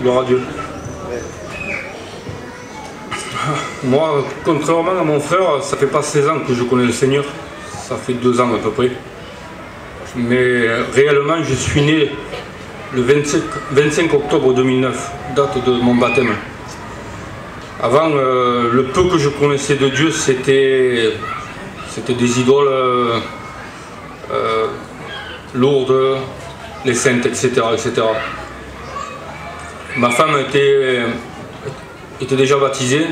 Gloire à Dieu. Moi, contrairement à mon frère, ça fait pas 16 ans que je connais le Seigneur. Ça fait 2 ans à peu près. Mais réellement, je suis né le 25 octobre 2009, date de mon baptême. Avant, le peu que je connaissais de Dieu, c'était des idoles lourdes, les saintes, etc., etc. Ma femme était déjà baptisée.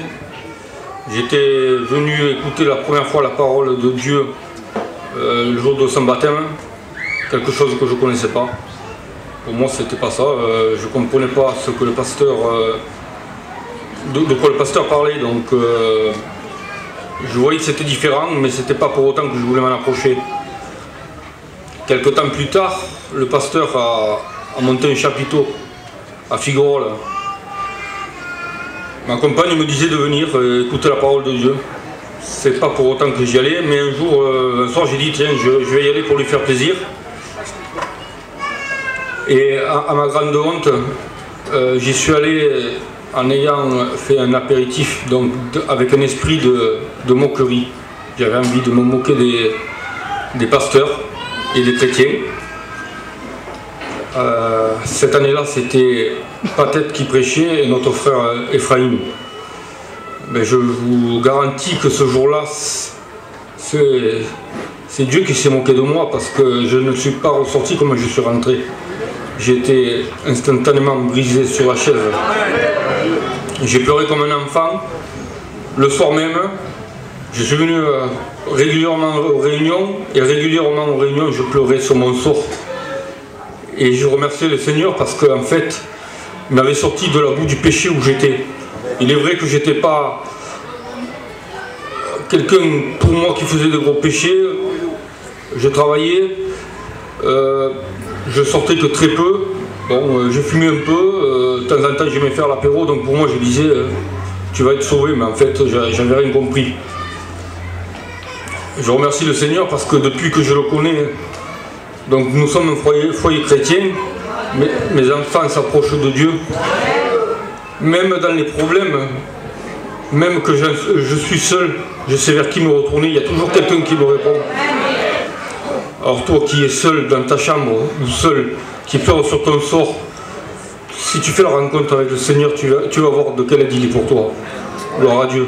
J'étais venu écouter la première fois la parole de Dieu le jour de son baptême, quelque chose que je ne connaissais pas. Pour moi, c'était pas ça. Je ne comprenais pas ce que le pasteur, de quoi le pasteur parlait. Donc, je voyais que c'était différent, mais ce n'était pas pour autant que je voulais m'en approcher. Quelque temps plus tard, le pasteur a monté un chapiteau à Figueroles. Ma compagne me disait de venir écouter la parole de Dieu. C'est pas pour autant que j'y allais, mais un jour, un soir, j'ai dit tiens, je vais y aller pour lui faire plaisir. Et à ma grande honte, j'y suis allé en ayant fait un apéritif, donc avec un esprit de moquerie. J'avais envie de me moquer des pasteurs et des chrétiens. Cette année-là, c'était Pathète qui prêchait et notre frère Ephraim. Mais je vous garantis que ce jour-là, c'est Dieu qui s'est moqué de moi parce que je ne suis pas ressorti comme je suis rentré. J'ai été instantanément brisé sur la chaise. J'ai pleuré comme un enfant. Le soir même, je suis venu régulièrement aux réunions et régulièrement aux réunions, je pleurais sur mon sort. Et je remerciais le Seigneur parce qu'en fait, il m'avait sorti de la boue du péché où j'étais. Il est vrai que je n'étais pas quelqu'un pour moi qui faisait de gros péchés. Je travaillais, je sortais que très peu. Bon, je fumais un peu, de temps en temps j'aimais faire l'apéro, donc pour moi je disais tu vas être sauvé, mais en fait j'avais rien compris. Je remercie le Seigneur parce que depuis que je le connais, donc nous sommes un foyer chrétien, mes enfants s'approchent de Dieu. Même dans les problèmes, même que je suis seul, je sais vers qui me retourner, il y a toujours quelqu'un qui me répond. Alors toi qui es seul dans ta chambre, ou seul, qui pleure sur ton sort, si tu fais la rencontre avec le Seigneur, tu vas voir de quelle aide il est pour toi. Gloire à Dieu.